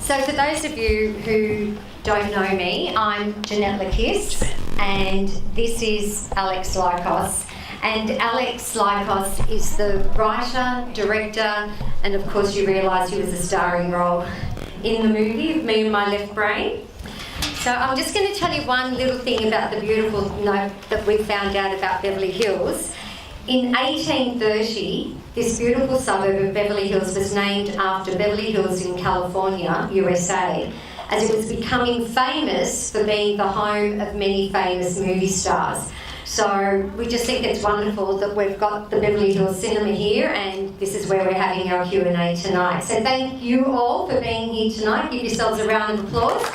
So for those of you who don't know me, I'm Janette Lakiss, and this is Alex Lykos. And Alex Lykos is the writer, director, and of course you realise he was a starring role in the movie of Me and My Left Brain. So I'm just going to tell you one little thing about the beautiful note that we found out about Beverly Hills. In 1830, this beautiful suburb of Beverly Hills was named after Beverly Hills in California, USA, as it was becoming famous for being the home of many famous movie stars. So we just think it's wonderful that we've got the Beverly Hills Cinema here, and this is where we're having our Q&A tonight. So thank you all for being here tonight. Give yourselves a round of applause.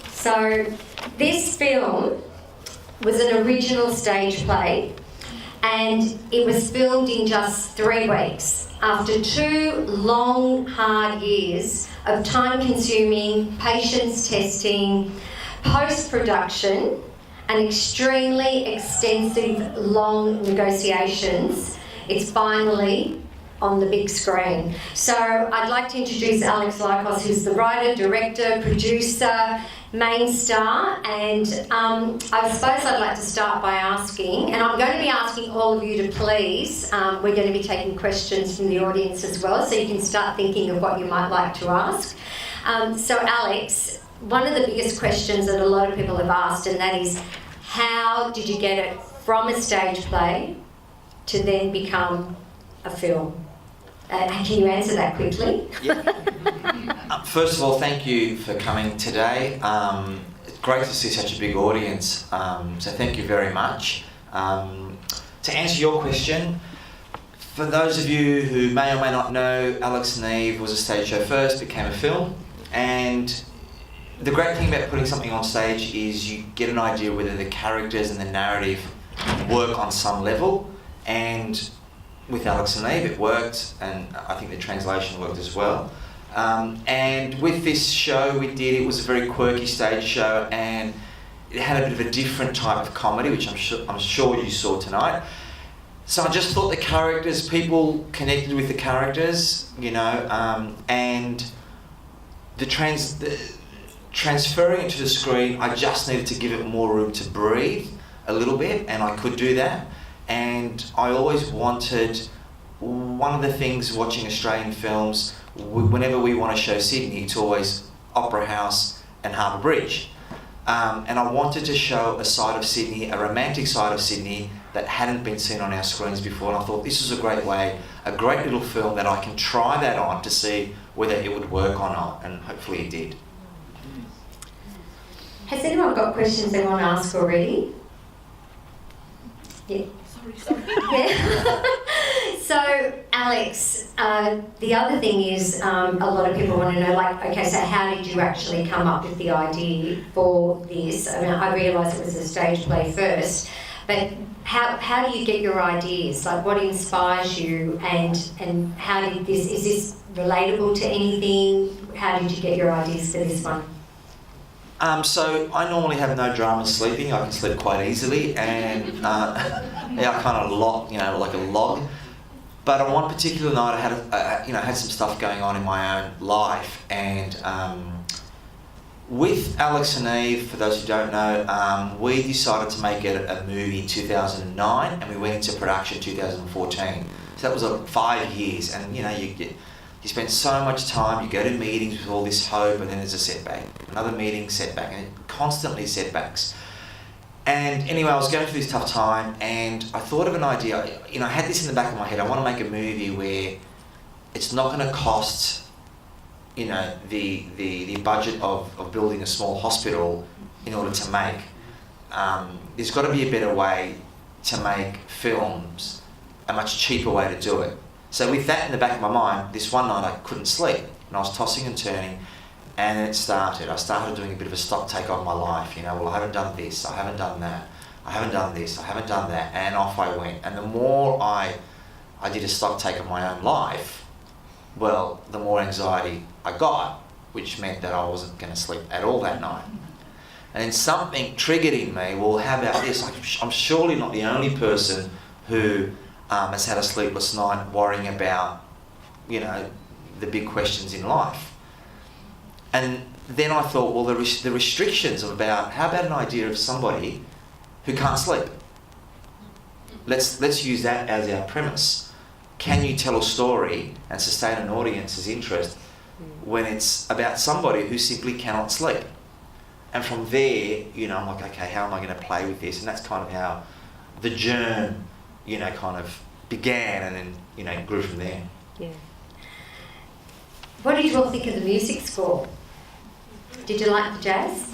So this film was an original stage play, and it was filmed in just 3 weeks after 2 long, hard years of time-consuming patience testing, post-production, and extremely extensive, long negotiations. It's finally on the big screen. So I'd like to introduce Alex Lykos, who's the writer, director, producer, main star, and I suppose I'd like to start by asking, and I'm going to be asking all of you to please, we're going to be taking questions from the audience as well, so you can start thinking of what you might like to ask. So Alex, one of the biggest questions that a lot of people have asked, and that is, how did you get it from a stage play to then become a film? Can you answer that quickly? Yeah. First of all, thank you for coming today. It's great to see such a big audience, so thank you very much. To answer your question, for those of you who may or may not know, Alex and Eve was a stage show first, became a film, and the great thing about putting something on stage is you get an idea whether the characters and the narrative work on some level, and with Alex and Eve it worked, and I think the translation worked as well. And with this show it was a very quirky stage show, and it had a bit of a different type of comedy, which I'm sure you saw tonight. So I just thought the characters, people connected with the characters, you know, and the transferring it to the screen, I just needed to give it more room to breathe a little bit, and I could do that. And I always wanted, one of the things watching Australian films, whenever we want to show Sydney, it's always Opera House and Harbour Bridge. And I wanted to show a side of Sydney, a romantic side of Sydney that hadn't been seen on our screens before. And I thought this was a great way, a great little film that I can try that on to see whether it would work or not, and hopefully it did. Has anyone got questions they want to ask already? Yeah. Sorry. Yeah. So, Alex, the other thing is, a lot of people want to know, like, okay, so how did you actually come up with the idea for this? I mean, I realise it was a stage play first, but how do you get your ideas? Like, what inspires you, and how did this, is this relatable to anything? How did you get your ideas for this one? So I normally have no dramas sleeping. I can sleep quite easily, and yeah, I kind of log, you know, like a log. But on one particular night, I had some stuff going on in my own life, and with Alex and Eve, for those who don't know, we decided to make it a movie in 2009, and we went into production in 2014. So that was 5 years, and you know, you spend so much time, you go to meetings with all this hope, and then there's a setback. Another meeting, setback, and constantly setbacks. And anyway, I was going through this tough time, and I thought of an idea. You know, I had this in the back of my head. I want to make a movie where it's not going to cost, you know, the budget of building a small hospital in order to make. There's got to be a better way to make films, a much cheaper way to do it. So with that in the back of my mind, this one night I couldn't sleep, and I was tossing and turning, and then it started. I started doing a bit of a stock take on my life, you know, well, I haven't done this, I haven't done that, I haven't done this, I haven't done that, and off I went. And the more I did a stock take of my own life, well, the more anxiety I got, which meant that I wasn't going to sleep at all that night. And then something triggered in me, well, how about this? I'm surely not the only person who has had a sleepless night worrying about the big questions in life. And then I thought, well, the restrictions about, how about an idea of somebody who can't sleep? Let's use that as our premise. Can you tell a story and sustain an audience's interest when it's about somebody who simply cannot sleep? And from there, I'm like, okay, how am I going to play with this? And that's kind of how the germ, kind of began, and then, grew from there. Yeah. What did you all think of the music score? Did you like the jazz?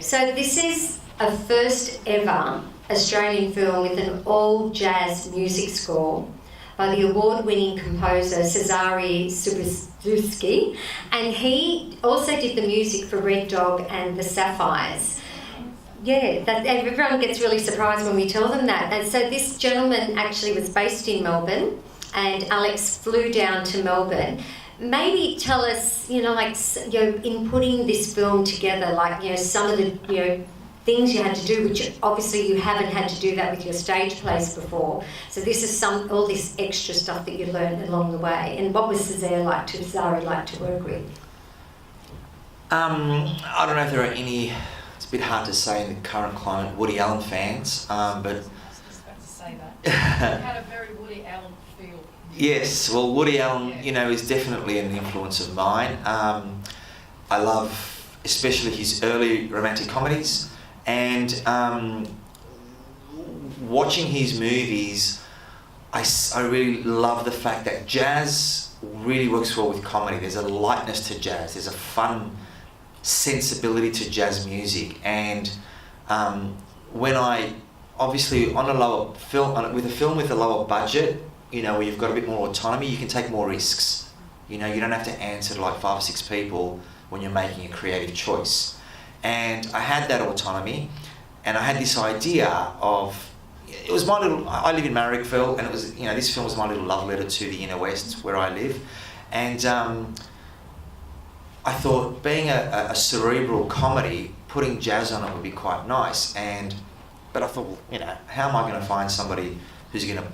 So this is a first ever Australian film with an all-jazz music score by the award-winning composer Cezary Subruski, and he also did the music for Red Dog and the Sapphires. Yeah, everyone gets really surprised when we tell them that. And so this gentleman actually was based in Melbourne, and Alex flew down to Melbourne. Maybe tell us, in putting this film together, some of the, things you had to do, which obviously you haven't had to do that with your stage plays before. So this is all this extra stuff that you learned along the way. And what was Cezary like to work with? I don't know if there are any, it's a bit hard to say in the current climate, Woody Allen fans, but... I was just about to say that. It had a very Woody Allen feel. Yes, well, Woody Allen, is definitely an influence of mine. I love especially his early romantic comedies, and watching his movies, I really love the fact that jazz really works well with comedy. There's a lightness to jazz, there's a fun sensibility to jazz music, and when I, obviously on a lower film, with a film with a lower budget, where you've got a bit more autonomy, you can take more risks. You don't have to answer to like 5 or 6 people when you're making a creative choice. And I had that autonomy, and I had this idea of, it was my little, I live in Marrickville, and it was, this film was my little love letter to the inner west where I live. And I thought, being a cerebral comedy, putting jazz on it would be quite nice. But I thought, well, how am I going to find somebody who's going to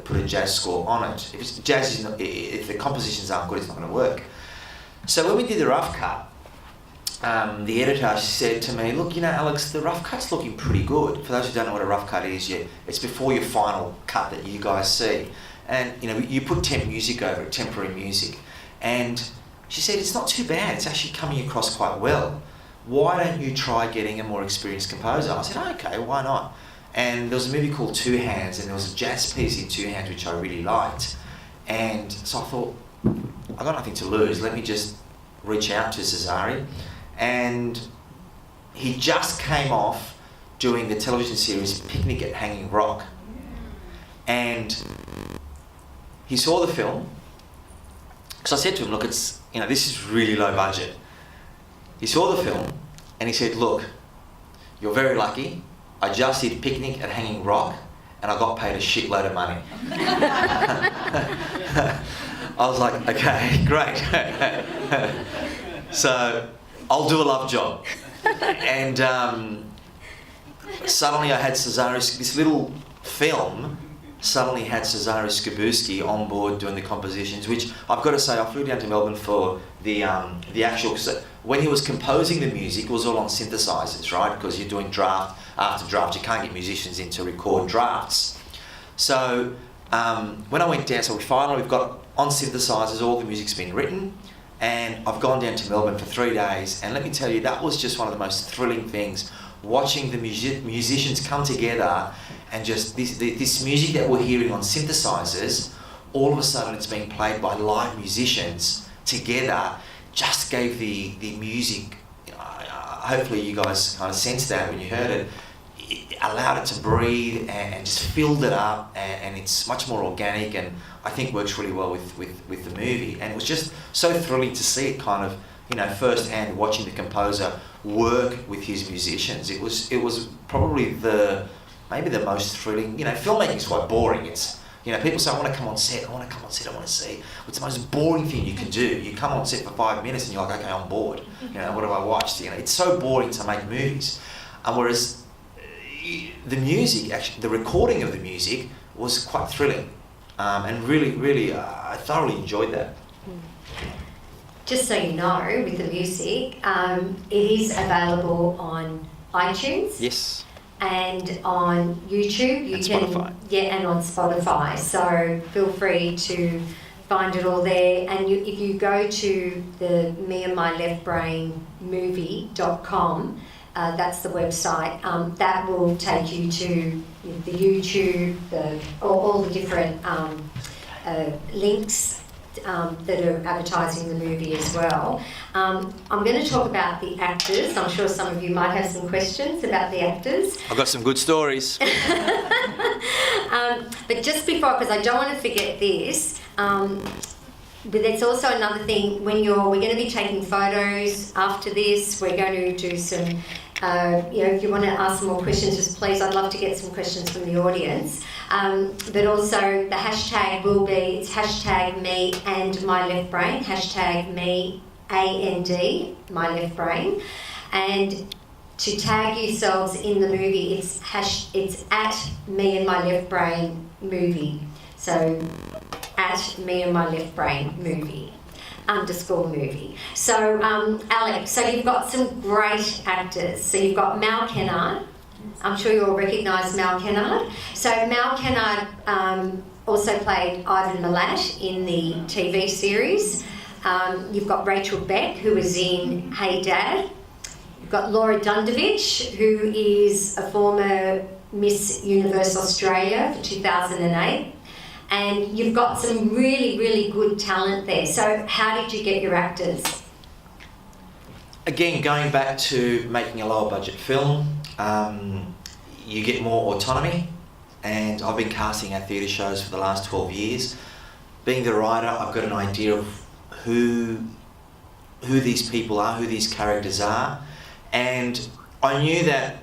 put a jazz score on it? If the compositions aren't good, it's not going to work. So when we did the rough cut, the editor said to me, look, Alex, the rough cut's looking pretty good. For those who don't know what a rough cut is, it's before your final cut that you guys see. And, you put temp music over it, temporary music. And she said, it's not too bad. It's actually coming across quite well. Why don't you try getting a more experienced composer? I said, okay, why not? And there was a movie called Two Hands, and there was a jazz piece in Two Hands which I really liked. And so I thought, I've got nothing to lose. Let me just reach out to Cezary. And he just came off doing the television series Picnic at Hanging Rock. And he saw the film. So I said to him, look, this is really low budget. He saw the film and he said, look, you're very lucky. I just did Picnic at Hanging Rock and I got paid a shitload of money. I was like, okay, great. So I'll do a love job. And suddenly I had this little film suddenly had Cezary Subruski on board doing the compositions, which I've got to say, I flew down to Melbourne for the actual, when he was composing the music, it was all on synthesizers, right? Because you're doing draft after draft, you can't get musicians in to record drafts. So when I went down, we've got on synthesizers, all the music's been written, and I've gone down to Melbourne for 3 days, and let me tell you, that was just one of the most thrilling things, watching the musicians come together, and just this music that we're hearing on synthesizers, all of a sudden it's being played by live musicians together, just gave the music, hopefully you guys kind of sensed that when you heard it, it allowed it to breathe and just filled it up, and it's much more organic, and I think works really well with the movie. And it was just so thrilling to see it kind of, firsthand, watching the composer work with his musicians. It was probably maybe the most thrilling. Filmmaking is quite boring. It's, people say, I want to come on set, I want to see. It's the most boring thing you can do. You come on set for 5 minutes and you're like, okay, I'm bored. What do I watch? It's so boring to make movies. Whereas the music, actually, the recording of the music was quite thrilling. and really, I thoroughly enjoyed that. Just so you know, with the music, it is available on iTunes. Yes. And on YouTube, you And can, Spotify. and on Spotify. So feel free to find it all there. And if you go to the Me and My Left Brain movie.com, that's the website. That will take you to the YouTube, all the different links that are advertising the movie as well. I'm going to talk about the actors. I'm sure some of you might have some questions about the actors. I've got some good stories. But just before, because I don't want to forget this, but there's also another thing. We're going to be taking photos after this. We're going to do some, if you want to ask some more questions, just please, I'd love to get some questions from the audience. But also the hashtag will be, it's hashtag me and my left brain, hashtag me AND, my left brain. And to tag yourselves in the movie, it's at me and my left brain movie. So at me and my left brain movie, _movie. So Alex, so you've got some great actors. So you've got Mal Kennard. I'm sure you all recognise Mal Kennard. So Mal Kennard also played Ivan Milat in the TV series. You've got Rachel Beck, who was in Hey Dad. You've got Laura Dundovich, who is a former Miss Universe Australia for 2008. And you've got some really, really good talent there. So how did you get your actors? Again, going back to making a lower budget film, you get more autonomy, and I've been casting at theatre shows for the last 12 years. Being the writer, I've got an idea of who these people are, who these characters are, and I knew that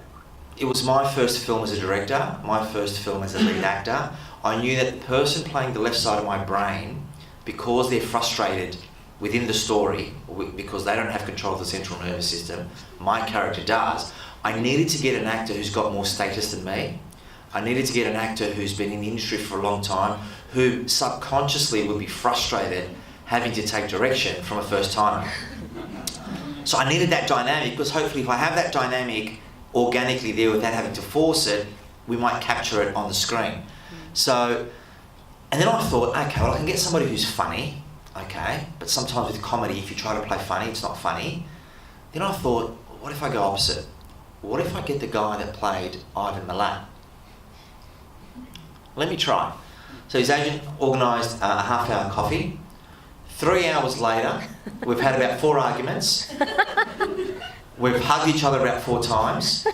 it was my first film as a director, my first film as a lead actor. I knew that the person playing the left side of my brain, because they're frustrated within the story, because they don't have control of the central nervous system, my character does, I needed to get an actor who's got more status than me. I needed to get an actor who's been in the industry for a long time, who subconsciously would be frustrated having to take direction from a first timer. So I needed that dynamic, because hopefully if I have that dynamic organically there without having to force it, we might capture it on the screen. So, and then I thought, okay, well I can get somebody who's funny, okay, but sometimes with comedy, if you try to play funny, it's not funny. Then I thought, what if I go opposite? What if I get the guy that played Ivan Milat? Let me try. So his agent organised a half-hour coffee. 3 hours later, we've had about 4 arguments. We've hugged each other about 4 times,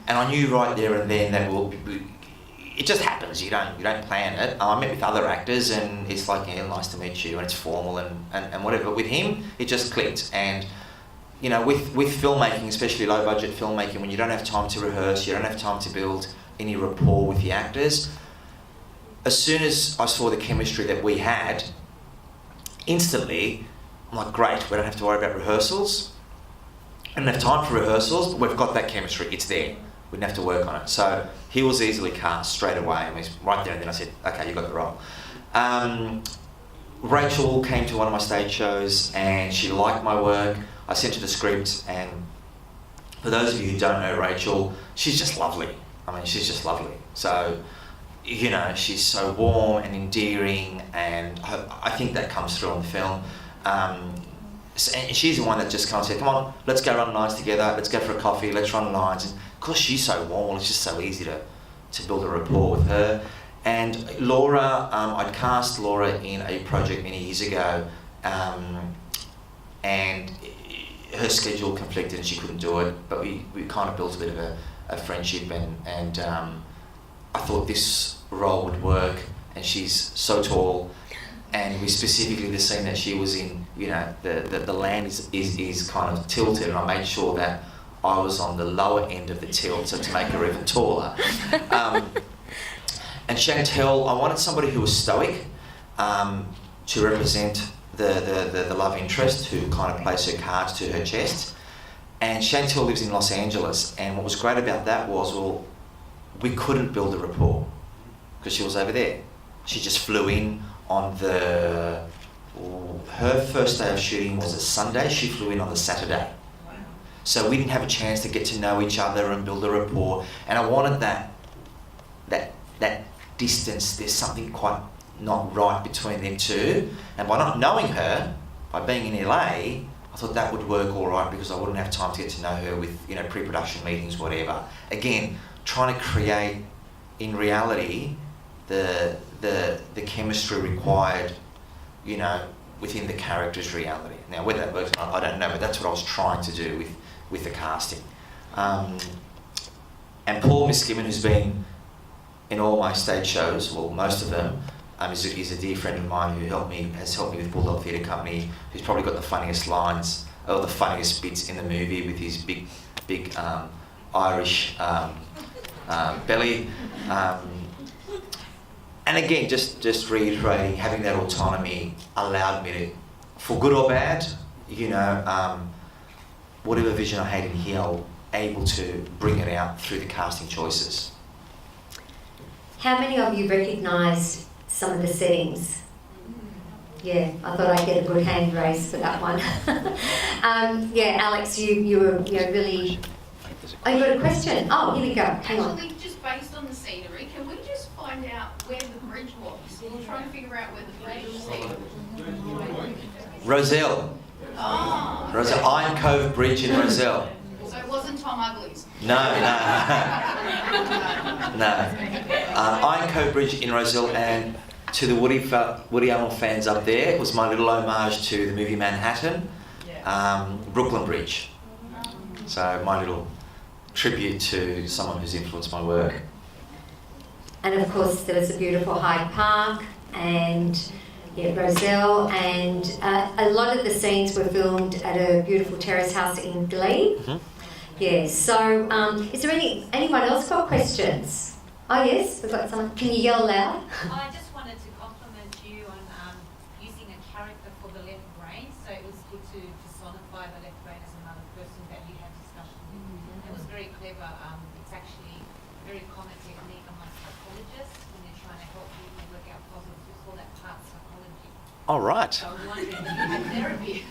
and I knew right there and then that it just happens. You don't plan it. I met with other actors, and it's like, yeah, nice to meet you, and it's formal and whatever. But with him, it just clicked. And you know, with filmmaking, especially low budget filmmaking, when you don't have time to rehearse, you don't have time to build any rapport with the actors. As soon as I saw the chemistry that we had, instantly, I'm like, great, we don't have to worry about rehearsals. I don't have time for rehearsals, but we've got that chemistry, it's there. We didn't have to work on it. So he was easily cast straight away. I mean, right there and then I said, okay, you got the role. Rachel came to one of my stage shows and she liked my work. I sent her the script, and for those of you who don't know Rachel, she's just lovely. I mean, she's just lovely. So, you know, she's so warm and endearing, and I think that comes through on the film. And she's the one that just kind of said, come on, let's go run lines together, let's go for a coffee, let's run lines. And because she's so warm, it's just so easy to build a rapport with her. And Laura, I'd cast Laura in a project many years ago, and her schedule conflicted and she couldn't do it, but we kind of built a bit of a friendship, and I thought this role would work, and she's so tall, and we specifically, the scene that she was in, you know, the land is kind of tilted, and I made sure that I was on the lower end of the tilt, so to make her even taller. And Chantel, I wanted somebody who was stoic, to represent the love interest, who kind of plays her cards to her chest. And Chantel lives in Los Angeles, and what was great about that was, well, we couldn't build a rapport because she was over there. She just flew in on her first day of shooting was a Sunday. She flew in on the Saturday. So we didn't have a chance to get to know each other and build a rapport. And I wanted that distance. There's something quite not right between them two. And by not knowing her, by being in LA, I thought that would work all right because I wouldn't have time to get to know her with, you know, pre-production meetings, whatever. Again, trying to create, in reality, the chemistry required, you know, within the character's reality. Now, whether that works or not, I don't know, but that's what I was trying to do with the casting. And Paul Miskimen, who's been in all my stage shows, well, most of them, is a dear friend of mine who has helped me with Bulldog Theatre Company, who's probably got the funniest lines, or the funniest bits in the movie with his big Irish belly. And again, just reiterating, having that autonomy allowed me to, for good or bad, you know, whatever vision I had in here, I was able to bring it out through the casting choices. How many of you recognised some of the settings? Yeah, I thought I'd get a good hand raise for that one. Yeah, Alex, you were really... Oh, you got a question? Oh, here we go. Hang on. Actually, just based on the scenery, can we just find out where the bridge was? We're trying to figure out where the bridge was. Roselle. Oh. Roselle, Iron Cove Bridge in Roselle. So it wasn't Tom Ugley's? No. Iron Cove Bridge in Roselle, and to the Woody Allen fans up there, it was my little homage to the movie Manhattan, Brooklyn Bridge. So my little tribute to someone who's influenced my work. And of course there was a beautiful Hyde Park and Roselle, and a lot of the scenes were filmed at a beautiful terrace house in Glebe. Mm-hmm. Yeah, so is there anyone else got questions? Oh yes, we've got someone. Can you yell loud? I just wanted to compliment you on using a character for the left brain, so it was good to personify the left brain as another person that you had discussion with. It was very clever. It's actually a very common technique among psychologists when they're trying to help people work out puzzles. We call that part psychology. All right. So I was wondering if you had therapy.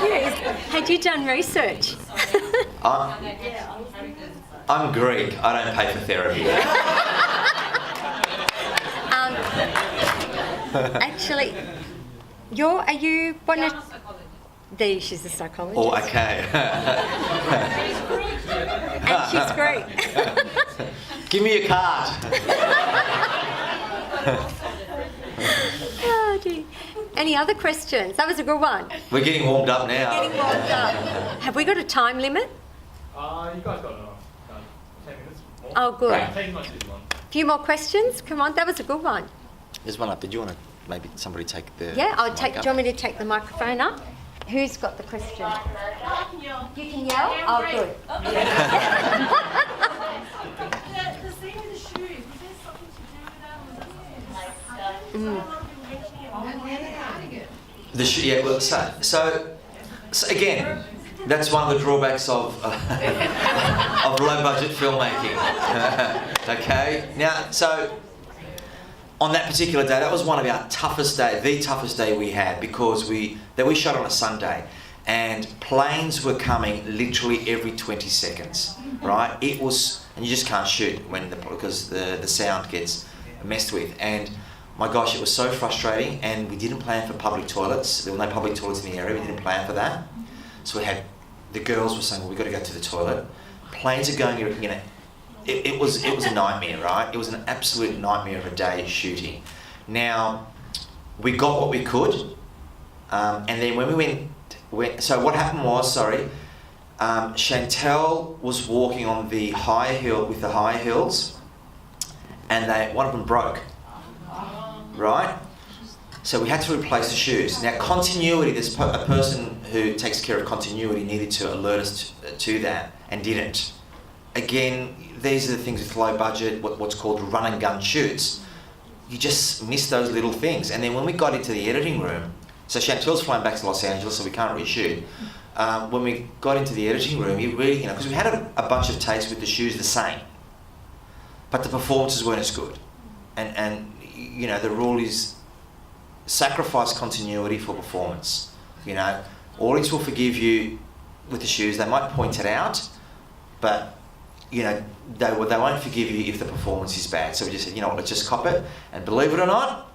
Yes. Had you done research? I'm Greek. I don't pay for therapy. Actually, are you one of... I'm a psychologist. There, she's a psychologist. Oh, okay. And she's great. Give me your card. Oh, gee. Any other questions? That was a good one. We're getting warmed up now. Getting warmed up. Have we got a time limit? You guys got enough. 10 minutes more. Oh, good. Right. 10 minutes is one. A few more questions? Come on, that was a good one. There's one up. Did you want to maybe somebody take the... Yeah, I'll take. mic Do you up? want me to take the microphone up? Who's got the question? You can yell? Oh, good. The scene with the shoes, was there something to do with that? Was that something So again, that's one of the drawbacks of low budget filmmaking. Okay, now so on that particular day, that was one of our toughest days, the toughest day we had, because we shot on a Sunday, and planes were coming literally every 20 seconds. Right, it was, and you just can't shoot because the sound gets messed with. And my gosh, it was so frustrating, and we didn't plan for public toilets. There were no public toilets in the area. We didn't plan for that. So the girls were saying, well, we've got to go to the toilet. Planes are going, you know, it was a nightmare, right? It was an absolute nightmare of a day shooting. Now, we got what we could, and then when we went, so what happened was, Chantel was walking on the high hill with the high heels, and one of them broke. Right? So we had to replace the shoes. Now, continuity, there's a person who takes care of continuity needed to alert us to that, and didn't. Again, these are the things with low budget, what's called run and gun shoots. You just miss those little things. And then when we got into the editing room, so Chantel's flying back to Los Angeles, so we can't reshoot. when we got into the editing room, you really, because we had a bunch of takes with the shoes the same, but the performances weren't as good. And the rule is sacrifice continuity for performance. Audience will forgive you with the shoes. They might point it out, but they won't forgive you if the performance is bad. So we just said, let's just cop it. And believe it or not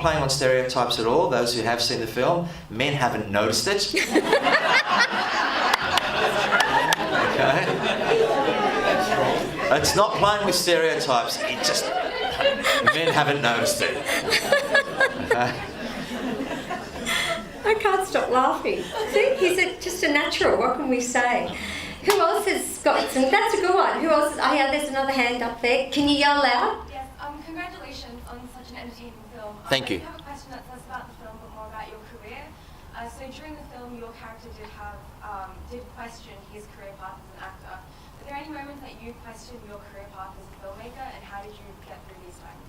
playing on stereotypes at all. Those who have seen the film, men haven't noticed it. Okay? It's not playing with stereotypes. Men haven't noticed it. Okay? I can't stop laughing. See, he's just a natural. What can we say? Who else has got some? That's a good one. Who else? Oh yeah, there's another hand up there. Can you yell loud? Yes. Congratulations on such an entertaining film. Thank you. I have a question that's less about the film, but more about your career. So during the film, your character did question his career path as an actor. Are there any moments that you questioned your career path as a filmmaker, and how did you get through these times?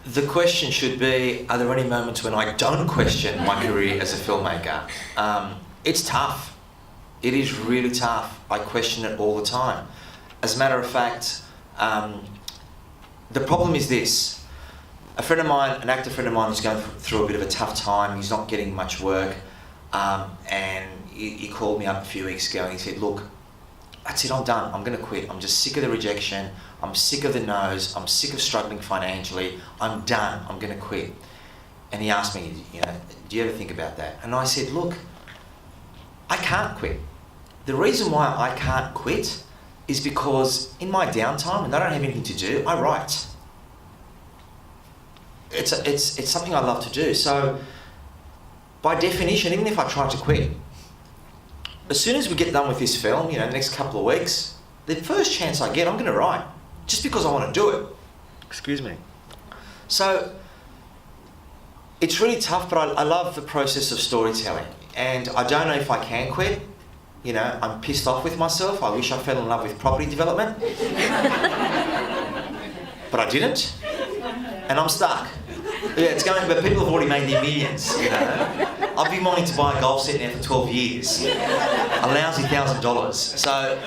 The question should be, are there any moments when I don't question my career as a filmmaker? It's tough. It is really tough. I question it all the time. As a matter of fact, the problem is this. A friend of mine, an actor friend of mine, is going through a bit of a tough time. He's not getting much work. And he called me up a few weeks ago and he said, look, that's it, I'm done. I'm going to quit. I'm just sick of the rejection. I'm sick of the no's. I'm sick of struggling financially. I'm done. I'm going to quit. And he asked me, do you ever think about that? And I said, look, I can't quit. The reason why I can't quit is because in my downtime, when I don't have anything to do, I write. It's something I love to do. So by definition, even if I try to quit, as soon as we get done with this film, the next couple of weeks, the first chance I get, I'm going to write, just because I want to do it. Excuse me. So it's really tough, but I love the process of storytelling. And I don't know if I can quit. I'm pissed off with myself. I wish I fell in love with property development. But I didn't. And I'm stuck. Yeah, it's going, but people have already made their millions, I've been wanting to buy a golf set now for 12 years. A lousy $1,000. So,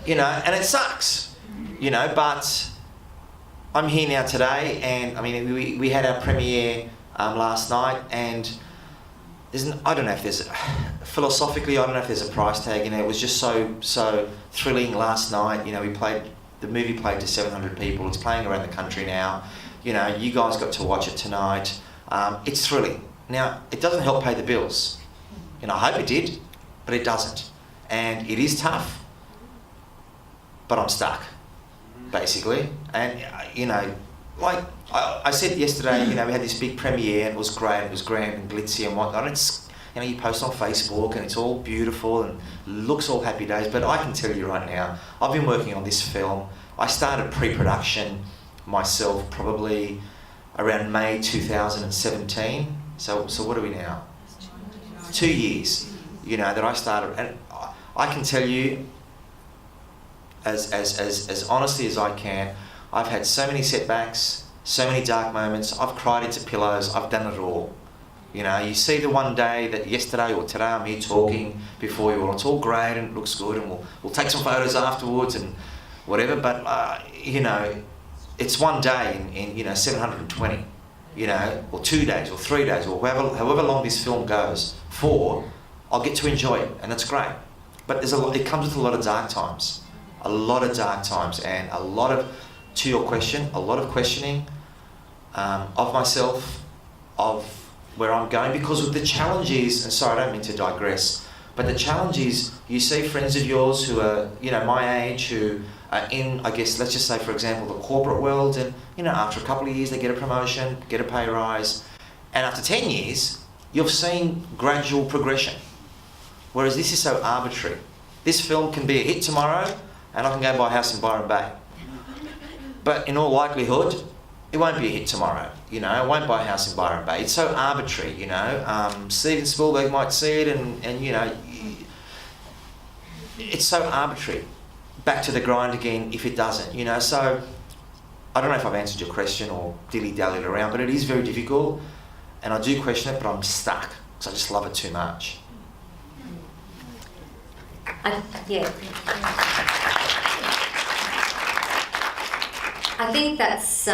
and it sucks, but I'm here now today, and we had our premiere last night, and I don't know if there's, philosophically, I don't know if there's a price tag in it. It was just so thrilling last night. The movie played to 700 people. It's playing around the country now. You guys got to watch it tonight. It's thrilling. Now, it doesn't help pay the bills. I hope it did, but it doesn't. And it is tough, but I'm stuck, basically. And, like I said yesterday, we had this big premiere, and it was great, it was grand and glitzy and whatnot. It's, you post on Facebook and it's all beautiful and looks all happy days, but I can tell you right now, I've been working on this film. I started pre-production myself probably around May 2017. So what are we now? 2 years, that I started. And I can tell you, as honestly as I can, I've had so many setbacks, so many dark moments. I've cried into pillows. I've done it all. You see the one day that yesterday or today I'm here talking before you all. It's all great and it looks good, and we'll take some photos afterwards and whatever. But it's one day in 720, or 2 days or 3 days or however long this film goes for. I'll get to enjoy it, and that's great. But it comes with a lot of dark times, and to your question, a lot of questioning of myself, of where I'm going, because of the challenge is, and sorry, I don't mean to digress, but the challenge is, you see friends of yours who are, my age, who are in, I guess, let's just say, for example, the corporate world, and, after a couple of years they get a promotion, get a pay rise, and after 10 years, you've seen gradual progression. Whereas this is so arbitrary. This film can be a hit tomorrow, and I can go buy a house in Byron Bay. But in all likelihood, it won't be a hit tomorrow. I won't buy a house in Byron Bay. It's so arbitrary, Steven Spielberg might see it, and it's so arbitrary. Back to the grind again if it doesn't, So I don't know if I've answered your question or dilly-dallied around, but it is very difficult, and I do question it, but I'm stuck because I just love it too much. Yeah. I think that's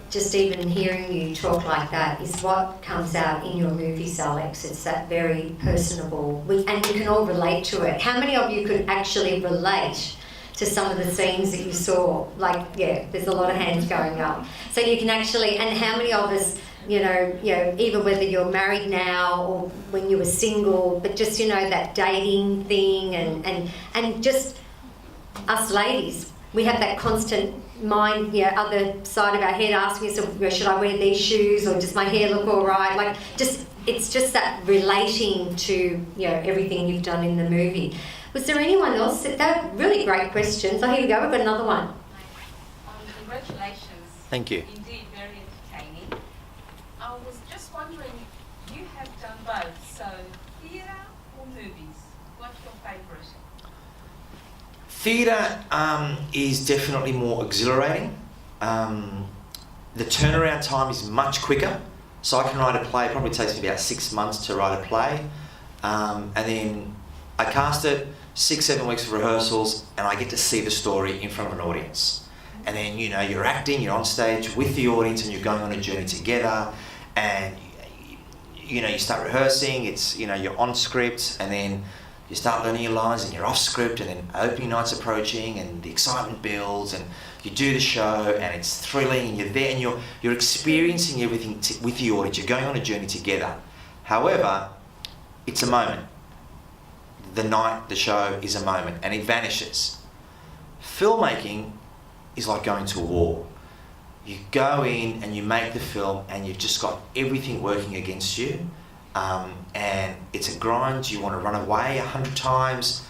just even hearing you talk like that is what comes out in your movies, Alex. It's that very personable, and you can all relate to it. How many of you could actually relate to some of the scenes that you saw? Like, yeah, there's a lot of hands going up. So you can actually, and how many of us, you know, even whether you're married now or when you were single, but just, you know, that dating thing and just us ladies, we have that constant mind, other side of our head asking us, should I wear these shoes or does my hair look all right? Like, it's just that relating to, everything you've done in the movie. Was there anyone else? They're really great questions. Oh, here we go. We've got another one. Congratulations. Thank you. Indeed, very entertaining. I was just wondering, you have done both, so theatre or movies? What's your favourite? Theatre is definitely more exhilarating. The turnaround time is much quicker. So I can write a play, it probably takes me about 6 months to write a play. And then I cast it, 6-7 weeks of rehearsals, and I get to see the story in front of an audience. And then, you're acting, you're on stage with the audience and you're going on a journey together. And, you start rehearsing, it's, you're on script, and then you start learning your lines and you're off script, and then opening night's approaching and the excitement builds and you do the show and it's thrilling and you're there and you're experiencing everything with the audience. You're going on a journey together. However, it's a moment. The night, the show is a moment and it vanishes. Filmmaking is like going to war. You go in and you make the film and you've just got everything working against you. And it's a grind. You want to run away 100 times.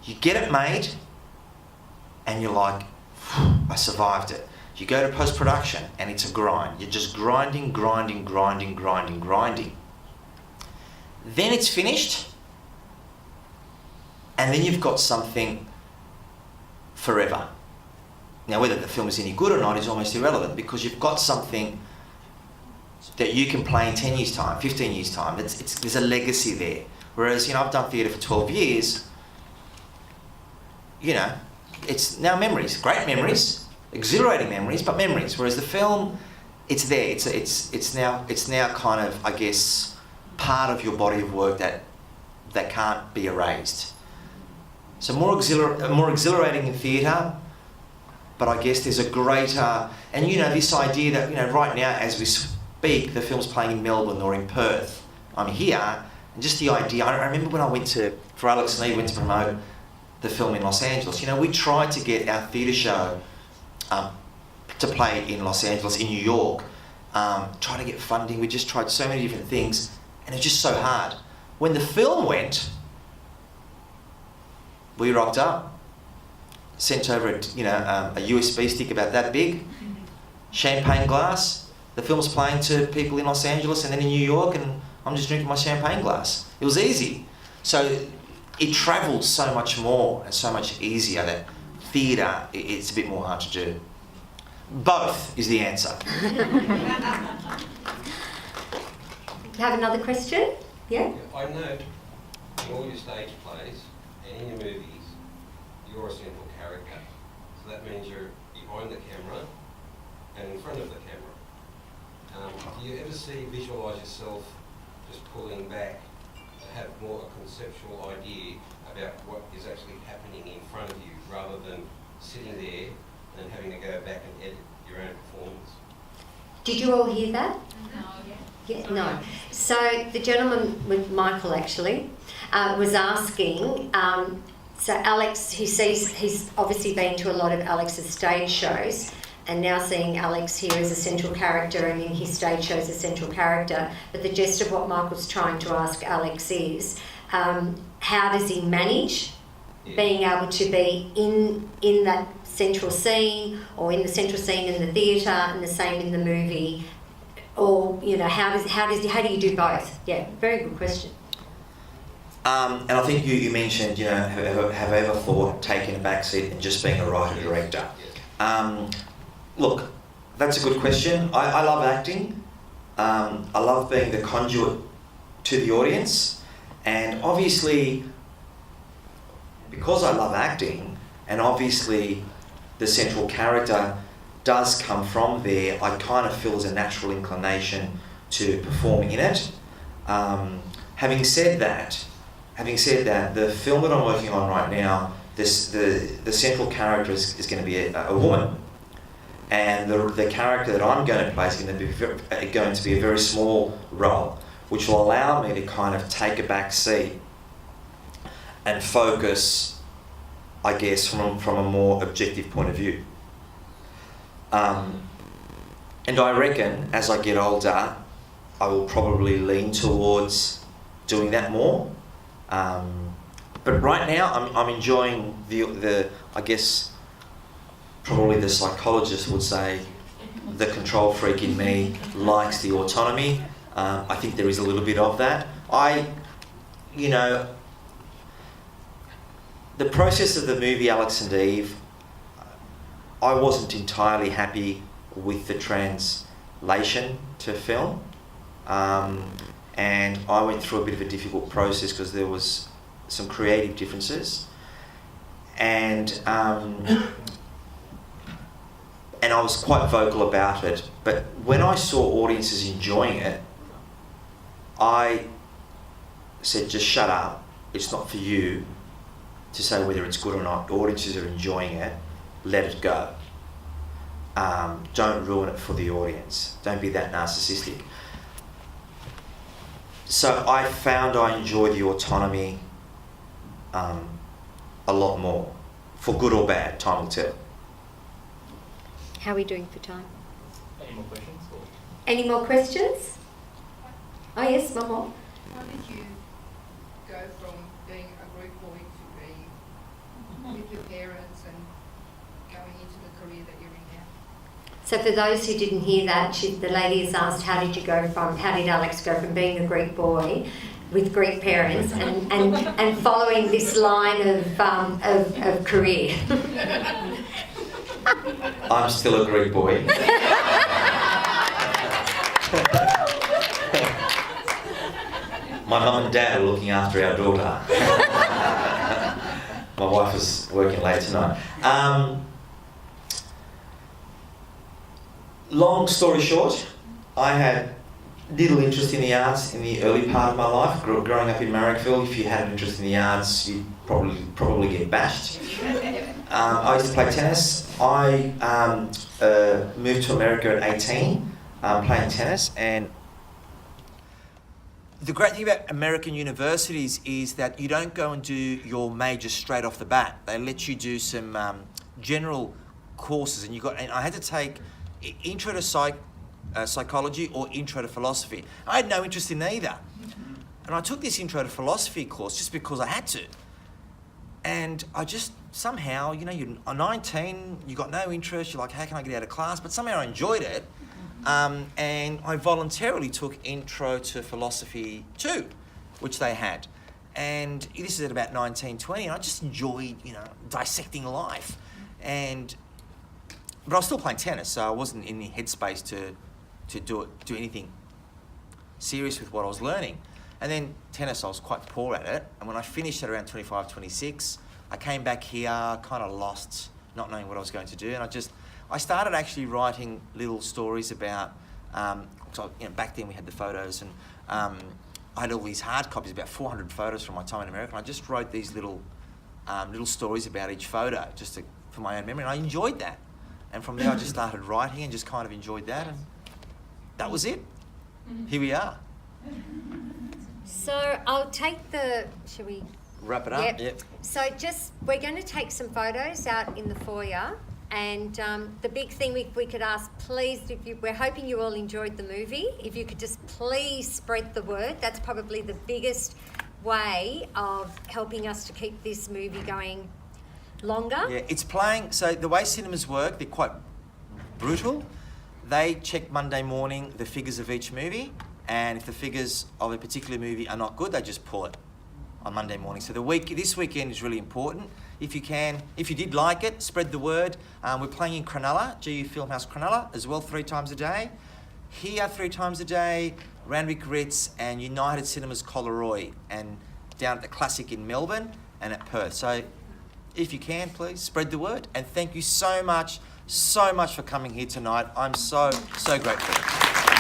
You get it made and you're like, I survived it. You go to post-production and it's a grind. You're just grinding. Then it's finished and then you've got something forever. Now, whether the film is any good or not is almost irrelevant because you've got something that you can play in 10 years' time, 15 years' time. There's a legacy there. Whereas, I've done theatre for 12 years, it's now memories, great memories, exhilarating memories, but memories. Whereas the film, it's there. It's now kind of, I guess, part of your body of work that can't be erased. So more exhilarating in theatre, but I guess there's a greater, and this idea that, right now as we speak, the film's playing in Melbourne or in Perth. I'm here, and just the idea, I remember when for Alex and Lee, went to promote the film in Los Angeles. We tried to get our theatre show to play in Los Angeles, in New York, trying to get funding. We just tried so many different things, and it's just so hard. When the film went, we rocked up, sent over a USB stick about that big, champagne glass. The film's playing to people in Los Angeles and then in New York, and I'm just drinking my champagne glass. It was easy. So it travelled so much more and so much easier that theatre, it's a bit more hard to do. Both is the answer. You have another question? Yeah? I note in all your stage plays and in your movies, you're a central character. So that means you're behind the camera and in front of the camera. Do you ever visualise yourself just pulling back to have more a conceptual idea about what is actually happening in front of you rather than sitting there and having to go back and edit your own performance? Did you all hear that? No. Yeah, no. So the gentleman with Michael actually was asking, so Alex, he's obviously been to a lot of Alex's stage shows, and now seeing Alex here as a central character and in his stage shows as a central character. But the gist of what Michael's trying to ask Alex is, how does he manage being able to be in that central scene, or in the central scene in the theatre and the same in the movie, or how do you do both? Yeah, very good question. And I think you mentioned, have I ever thought taking a back seat and just being a writer-director? Look, that's a good question. I love acting. I love being the conduit to the audience. And obviously, because I love acting, and obviously the central character does come from there, I kind of feel as a natural inclination to perform in it. Having said that, the film that I'm working on right now, the central character is going to be a woman, and the character that I'm going to play is going to be a very small role, which will allow me to kind of take a back seat and focus, I guess, from a more objective point of view. And I reckon as I get older, I will probably lean towards doing that more. But right now, I'm enjoying the I guess probably the psychologist would say the control freak in me likes the autonomy. I think there is a little bit of that. The process of the movie Alex and Eve, I wasn't entirely happy with the translation to film. And I went through a bit of a difficult process because there was some creative differences. And I was quite vocal about it. But when I saw audiences enjoying it, I said, just shut up. It's not for you to say whether it's good or not. The audiences are enjoying it. Let it go. Don't ruin it for the audience. Don't be that narcissistic. So I found I enjoy the autonomy a lot more. For good or bad, time will tell. How are we doing for time? Any more questions? Or? Any more questions? Oh yes, one more. How did you go from being a Greek boy to be with your parents and going into the career that you're in now? So for those who didn't hear that, the lady has asked, how did Alex go from being a Greek boy with Greek parents and following this line of career? I'm still a Greek boy. My mum and dad are looking after our daughter. My wife is working late tonight. Long story short, I had little interest in the arts in the early part of my life. Growing up in Marrickville, if you had an interest in the arts, you'd probably get bashed. I used to play tennis. I moved to America at 18, playing tennis, and the great thing about American universities is that you don't go and do your major straight off the bat. They let you do some general courses, and I had to take intro to psychology or intro to philosophy. I had no interest in either, and I took this intro to philosophy course just because I had to. And I just somehow, you're 19, you got no interest. You're like, how can I get out of class? But somehow I enjoyed it. And I voluntarily took Intro to Philosophy 2, which they had. And this is at about 19, 20, and I just enjoyed, dissecting life. But I was still playing tennis, so I wasn't in the headspace to do anything serious with what I was learning. And then tennis, I was quite poor at it. And when I finished at around 25, 26, I came back here, kind of lost, not knowing what I was going to do. And I started actually writing little stories about, back then we had the photos, and I had all these hard copies, about 400 photos from my time in America. And I just wrote these little stories about each photo, for my own memory. And I enjoyed that. And from there I just started writing and just kind of enjoyed that. And that was it. Here we are. So I'll take shall we? Wrap it up? Yep. So we're going to take some photos out in the foyer. And the big thing we could ask, please, we're hoping you all enjoyed the movie. If you could just please spread the word. That's probably the biggest way of helping us to keep this movie going longer. Yeah, it's playing. So the way cinemas work, they're quite brutal. They check Monday morning the figures of each movie, and if the figures of a particular movie are not good, they just pull it on Monday morning. So this weekend is really important. If you did like it, spread the word. We're playing in Cronulla, GU Filmhouse Cronulla, as well 3 times a day. Here 3 times a day, Randwick Ritz and United Cinemas Collaroy, and down at the Classic in Melbourne. and at Perth. So if you can, please spread the word. And thank you so much for coming here tonight. I'm so grateful.